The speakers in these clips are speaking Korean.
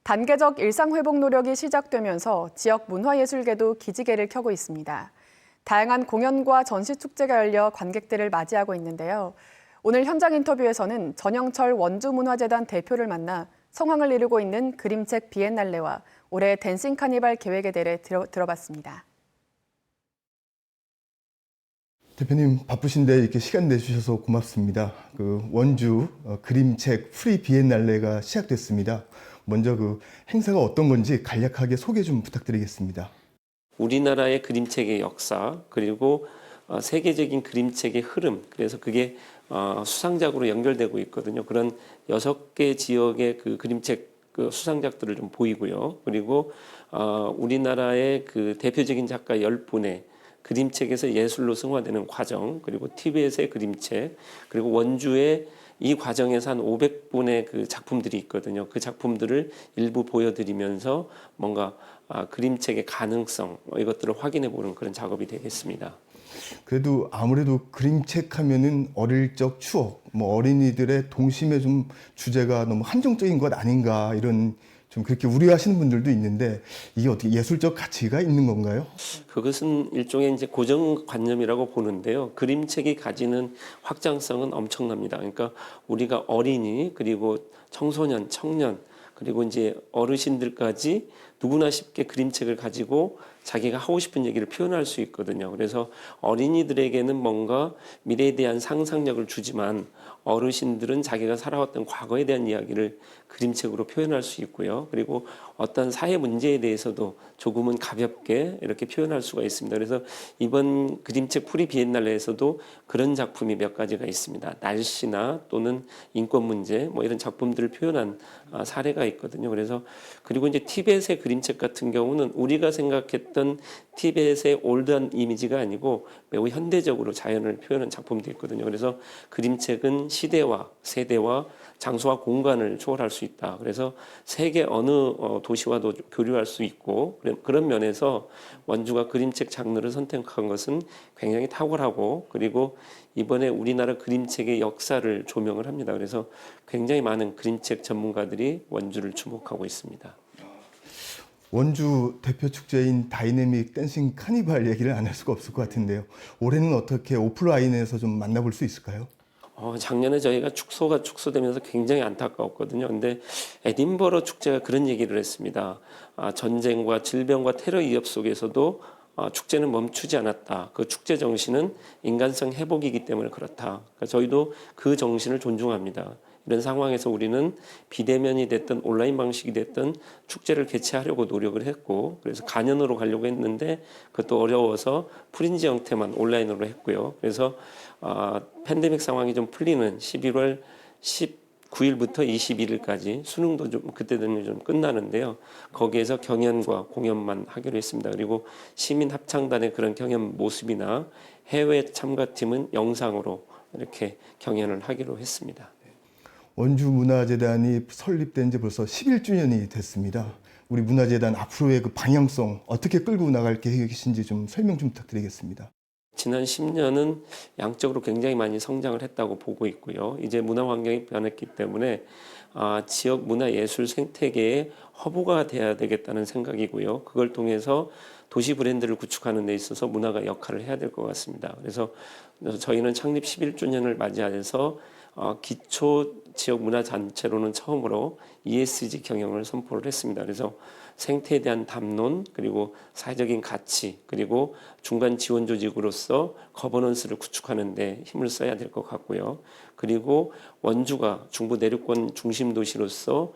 단계적 일상회복 노력이 시작되면서 지역 문화예술계도 기지개를 켜고 있습니다. 다양한 공연과 전시축제가 열려 관객들을 맞이하고 있는데요. 오늘 현장 인터뷰에서는 전영철 원주문화재단 대표를 만나 성황을 이루고 있는 그림책 비엔날레와 올해 댄싱 카니발 계획에 대해 들어봤습니다. 대표님 바쁘신데 이렇게 시간 내주셔서 고맙습니다. 원주 그림책 프리 비엔날레가 시작됐습니다. 먼저 행사가 어떤 건지 간략하게 소개 좀 부탁드리겠습니다. 우리나라의 그림책의 역사 그리고 세계적인 그림책의 흐름, 그래서 그게 수상작으로 연결되고 있거든요. 그런 6개 지역의 그 그림책 수상작들을 좀 보이고요. 그리고 우리나라의 그 대표적인 작가 10분의 그림책에서 예술로 승화되는 과정, 그리고 티벳의 그림책, 그리고 원주의 이 과정에서 한 500분의 그 작품들이 있거든요. 그 작품들을 일부 보여드리면서 뭔가 그림책의 가능성, 이것들을 확인해 보는 그런 작업이 되겠습니다. 그래도 아무래도 그림책 하면은 어릴 적 추억, 어린이들의 동심의 좀 주제가 너무 한정적인 것 아닌가, 이런 좀 그렇게 우려하시는 분들도 있는데, 이게 어떻게 예술적 가치가 있는 건가요? 그것은 일종의 이제 고정관념이라고 보는데요. 그림책이 가지는 확장성은 엄청납니다. 그러니까 우리가 어린이, 그리고 청소년, 청년, 그리고 이제 어르신들까지 누구나 쉽게 그림책을 가지고 자기가 하고 싶은 얘기를 표현할 수 있거든요. 그래서 어린이들에게는 뭔가 미래에 대한 상상력을 주지만 어르신들은 자기가 살아왔던 과거에 대한 이야기를 그림책으로 표현할 수 있고요. 그리고 어떤 사회 문제에 대해서도 조금은 가볍게 이렇게 표현할 수가 있습니다. 그래서 이번 그림책 프리 비엔날레에서도 그런 작품이 몇 가지가 있습니다. 날씨나 또는 인권 문제 이런 작품들을 표현한 사례가 있거든요. 그래서 그리고 이제 티벳의 그림책 같은 경우는 우리가 생각했던 티벳의 올드한 이미지가 아니고 매우 현대적으로 자연을 표현한 작품도 있거든요. 그래서 그림책은 시대와 세대와 장소와 공간을 초월할 수 있다. 그래서 세계 어느 도시와도 교류할 수 있고, 그런 면에서 원주가 그림책 장르를 선택한 것은 굉장히 탁월하고, 그리고 이번에 우리나라 그림책의 역사를 조명을 합니다. 그래서 굉장히 많은 그림책 전문가들이 원주를 주목하고 있습니다. 원주 대표 축제인 다이내믹 댄싱 카니발 얘기를 안 할 수가 없을 것 같은데요. 올해는 어떻게 오프라인에서 좀 만나볼 수 있을까요? 작년에 저희가 축소가 축소되면서 굉장히 안타까웠거든요. 근데 에딘버러 축제가 그런 얘기를 했습니다. 전쟁과 질병과 테러 위협 속에서도 축제는 멈추지 않았다. 그 축제 정신은 인간성 회복이기 때문에 그렇다. 그러니까 저희도 그 정신을 존중합니다. 이런 상황에서 우리는 비대면이 됐든 온라인 방식이 됐든 축제를 개최하려고 노력을 했고, 그래서 간연으로 가려고 했는데 그것도 어려워서 프린지 형태만 온라인으로 했고요. 그래서 팬데믹 상황이 좀 풀리는 11월 19일부터 21일까지 수능도 좀 그때 되면 좀 끝나는데요. 거기에서 경연과 공연만 하기로 했습니다. 그리고 시민 합창단의 그런 경연 모습이나 해외 참가팀은 영상으로 이렇게 경연을 하기로 했습니다. 원주문화재단이 설립된 지 벌써 11주년이 됐습니다. 우리 문화재단 앞으로의 그 방향성 어떻게 끌고 나갈 계획이신지 좀 설명 좀 부탁드리겠습니다. 지난 10년은 양적으로 굉장히 많이 성장을 했다고 보고 있고요. 이제 문화 환경이 변했기 때문에 지역 문화예술 생태계의 허브가 돼야 되겠다는 생각이고요. 그걸 통해서 도시 브랜드를 구축하는 데 있어서 문화가 역할을 해야 될 것 같습니다. 그래서 저희는 창립 11주년을 맞이해서 기초 지역 문화 단체로는 처음으로 ESG 경영을 선포를 했습니다. 그래서 생태에 대한 담론, 그리고 사회적인 가치, 그리고 중간 지원 조직으로서 거버넌스를 구축하는 데 힘을 써야 될 것 같고요. 그리고 원주가 중부 내륙권 중심 도시로서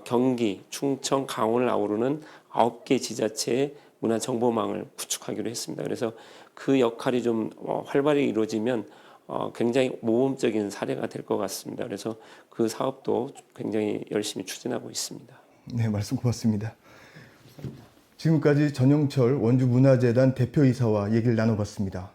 경기, 충청, 강원을 아우르는 9개 지자체의 문화 정보망을 구축하기로 했습니다. 그래서 그 역할이 좀 활발히 이루어지면 굉장히 모범적인 사례가 될 것 같습니다. 그래서 그 사업도 굉장히 열심히 추진하고 있습니다. 네, 말씀 고맙습니다. 지금까지 전영철 원주문화재단 대표이사와 얘기를 나눠봤습니다.